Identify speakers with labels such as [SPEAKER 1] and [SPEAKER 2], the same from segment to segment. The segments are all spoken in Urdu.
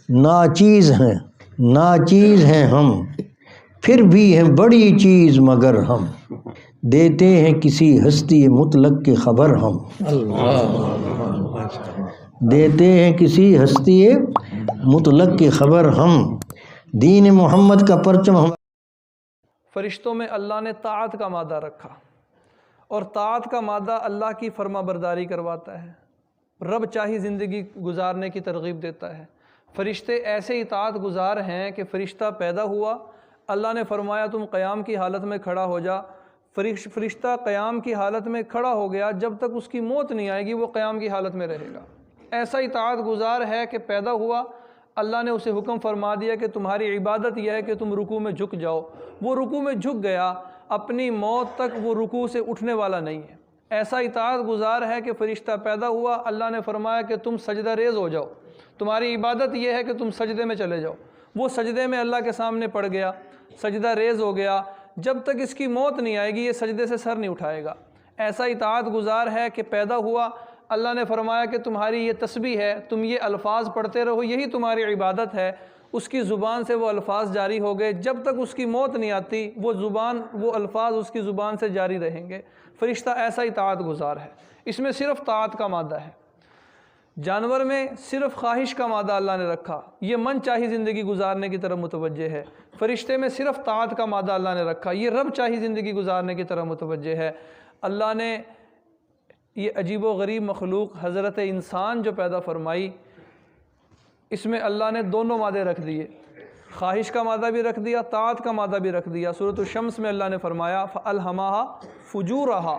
[SPEAKER 1] ناچیز ہیں ہم، پھر بھی ہیں بڑی چیز مگر ہم، دیتے ہیں کسی ہستی مطلق کی خبر ہم، دیتے ہیں کسی ہستی مطلق کی خبر ہم، دین محمد کا پرچم ہم۔
[SPEAKER 2] فرشتوں میں اللہ نے طاعت کا مادہ رکھا، اور طاعت کا مادہ اللہ کی فرما برداری کرواتا ہے، رب چاہی زندگی گزارنے کی ترغیب دیتا ہے۔ فرشتے ایسے اطاعت گزار ہیں کہ فرشتہ پیدا ہوا، اللہ نے فرمایا تم قیام کی حالت میں کھڑا ہو جا، فرشتہ قیام کی حالت میں کھڑا ہو گیا، جب تک اس کی موت نہیں آئے گی وہ قیام کی حالت میں رہے گا۔ ایسا اطاعت گزار ہے کہ پیدا ہوا، اللہ نے اسے حکم فرما دیا کہ تمہاری عبادت یہ ہے کہ تم رکوع میں جھک جاؤ، وہ رکوع میں جھک گیا، اپنی موت تک وہ رکوع سے اٹھنے والا نہیں ہے۔ ایسا اطاعت گزار ہے کہ فرشتہ پیدا ہوا، اللہ نے فرمایا کہ تم سجدہ ریز ہو جاؤ، تمہاری عبادت یہ ہے کہ تم سجدے میں چلے جاؤ، وہ سجدے میں اللہ کے سامنے پڑ گیا، سجدہ ریز ہو گیا، جب تک اس کی موت نہیں آئے گی یہ سجدے سے سر نہیں اٹھائے گا۔ ایسا اطاعت گزار ہے کہ پیدا ہوا، اللہ نے فرمایا کہ تمہاری یہ تسبیح ہے، تم یہ الفاظ پڑھتے رہو، یہی تمہاری عبادت ہے، اس کی زبان سے وہ الفاظ جاری ہو گئے، جب تک اس کی موت نہیں آتی وہ الفاظ اس کی زبان سے جاری رہیں گے۔ فرشتہ ایسا اطاعت گزار ہے، اس میں صرف طاعت کا مادہ ہے۔ جانور میں صرف خواہش کا مادہ اللہ نے رکھا، یہ من چاہی زندگی گزارنے کی طرف متوجہ ہے۔ فرشتے میں صرف طاعت کا مادہ اللہ نے رکھا، یہ رب چاہی زندگی گزارنے کی طرف متوجہ ہے۔ اللہ نے یہ عجیب و غریب مخلوق حضرت انسان جو پیدا فرمائی، اس میں اللہ نے دونوں مادے رکھ دیے، خواہش کا مادہ بھی رکھ دیا، طاعت کا مادہ بھی رکھ دیا۔ سورۃ الشمس میں اللہ نے فرمایا فَأَلْهَمَهَا فُجُورَهَا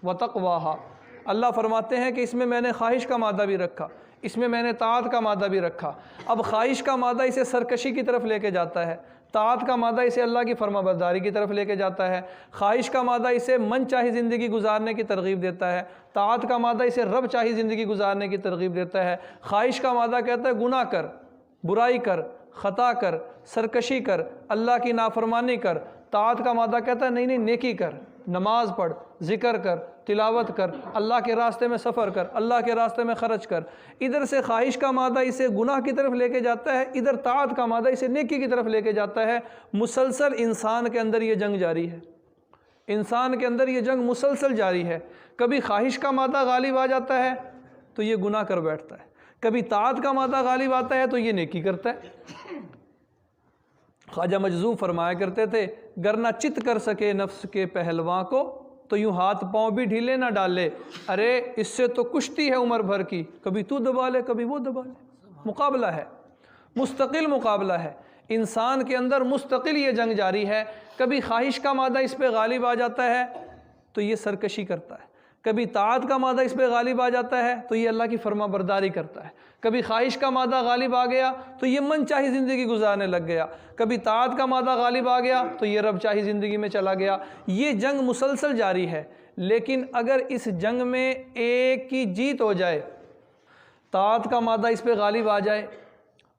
[SPEAKER 2] وَتَقْوَاهَا، اللہ فرماتے ہیں کہ اس میں نے خواہش کا مادہ بھی رکھا، اس میں نے طاعت کا مادہ بھی رکھا۔ اب خواہش کا مادہ اسے سرکشی کی طرف لے کے جاتا ہے، طاعت کا مادہ اسے اللہ کی فرما برداری کی طرف لے کے جاتا ہے، خواہش کا مادہ اسے من چاہی زندگی گزارنے کی ترغیب دیتا ہے، طاعت کا مادہ اسے رب چاہی زندگی گزارنے کی ترغیب دیتا ہے۔ خواہش کا مادہ کہتا ہے گناہ کر، برائی کر، خطا کر، سرکشی کر، اللہ کی نافرمانی کر۔ طاعت کا مادہ کہتا ہے نہیں نیکی کر، نماز پڑھ، ذکر کر، تلاوت کر، اللہ کے راستے میں سفر کر، اللہ کے راستے میں خرچ کر۔ ادھر سے خواہش کا مادہ اسے گناہ کی طرف لے کے جاتا ہے، ادھر طاعت کا مادہ اسے نیکی کی طرف لے کے جاتا ہے۔ مسلسل انسان کے اندر یہ جنگ جاری ہے، انسان کے اندر یہ جنگ مسلسل جاری ہے۔ کبھی خواہش کا مادہ غالب آ جاتا ہے تو یہ گناہ کر بیٹھتا ہے، کبھی طاعت کا مادہ غالب آتا ہے تو یہ نیکی کرتا ہے۔ خواجہ مجذوب فرمایا کرتے تھے گر نہ چت کر سکے نفس کے پہلواں کو، تو یوں ہاتھ پاؤں بھی ڈھیلے نہ ڈالے، ارے اس سے تو کشتی ہے عمر بھر کی، کبھی تو دبا لے کبھی وہ دبا لے۔ مقابلہ ہے، مستقل مقابلہ ہے، انسان کے اندر مستقل یہ جنگ جاری ہے۔ کبھی خواہش کا مادہ اس پہ غالب آ جاتا ہے تو یہ سرکشی کرتا ہے، کبھی طاعت کا مادہ اس پہ غالب آ جاتا ہے تو یہ اللہ کی فرما برداری کرتا ہے، کبھی خواہش کا مادہ غالب آ گیا تو یہ من چاہی زندگی گزارنے لگ گیا، کبھی طاعت کا مادہ غالب آ گیا تو یہ رب چاہی زندگی میں چلا گیا۔ یہ جنگ مسلسل جاری ہے، لیکن اگر اس جنگ میں ایک کی جیت ہو جائے، طاعت کا مادہ اس پہ غالب آ جائے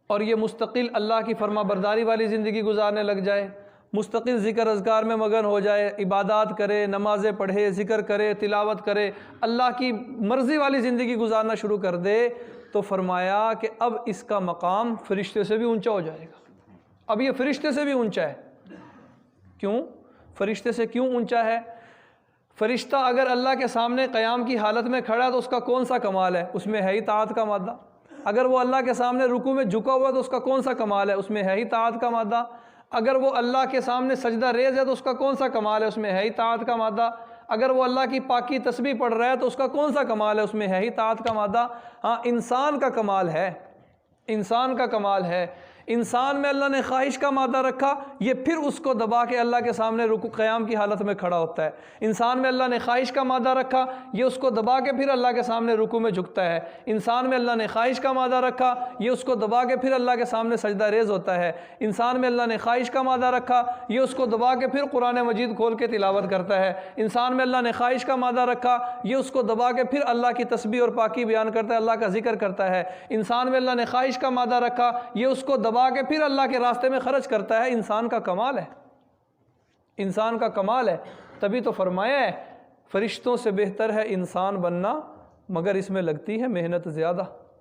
[SPEAKER 2] اور یہ مستقل اللہ کی فرما برداری والی زندگی گزارنے لگ جائے، مستقل ذکر اذکار میں مگن ہو جائے، عبادات کرے، نمازیں پڑھے، ذکر کرے، تلاوت کرے، اللہ کی مرضی والی زندگی گزارنا شروع کر دے، تو فرمایا کہ اب اس کا مقام فرشتے سے بھی اونچا ہو جائے گا۔ اب یہ فرشتے سے بھی اونچا ہے۔ کیوں؟ فرشتے سے کیوں اونچا ہے؟ فرشتہ اگر اللہ کے سامنے قیام کی حالت میں کھڑا ہے تو اس کا کون سا کمال ہے؟ اس میں ہے ہی طاعت کا مادہ۔ اگر وہ اللہ کے سامنے رکوع میں جھکا ہوا ہے تو اس کا کون سا کمال ہے؟ اس میں ہے ہی طاعت کا مادہ۔ اگر وہ اللہ کے سامنے سجدہ ریز ہے تو اس کا کون سا کمال ہے؟ اس میں ہے ہی طاعت کا مادہ۔ اگر وہ اللہ کی پاکی تسبیح پڑھ رہا ہے تو اس کا کون سا کمال ہے؟ اس میں ہے ہی طاعت کا مادہ۔ ہاں، انسان کا کمال ہے، انسان کا کمال ہے۔ انسان میں اللہ نے خواہش کا مادہ رکھا، یہ پھر اس کو دبا کے اللہ کے سامنے رکوع قیام کی حالت میں کھڑا ہوتا ہے۔ انسان میں اللہ نے خواہش کا مادہ رکھا، یہ اس کو دبا کے پھر اللہ کے سامنے رکوع میں جھکتا ہے۔ انسان میں اللہ نے خواہش کا مادہ رکھا، یہ اس کو دبا کے پھر اللہ کے سامنے سجدہ ریز ہوتا ہے۔ انسان میں اللہ نے خواہش کا مادہ رکھا، یہ اس کو دبا کے پھر قرآن مجید کھول کے تلاوت کرتا ہے۔ انسان میں اللہ نے خواہش کا مادہ رکھا، یہ اس کو دبا کے پھر اللہ کی تسبیح اور پاکی بیان کرتا ہے، اللہ کا ذکر کرتا ہے۔ انسان میں اللہ نے خواہش کا مادہ رکھا، یہ اس کو دبا کے پھر اللہ کے راستے میں خرچ کرتا ہے۔ انسان کا کمال ہے، انسان کا کمال ہے۔ تبھی تو فرمایا ہے فرشتوں سے بہتر ہے انسان بننا، مگر اس میں لگتی ہے محنت زیادہ۔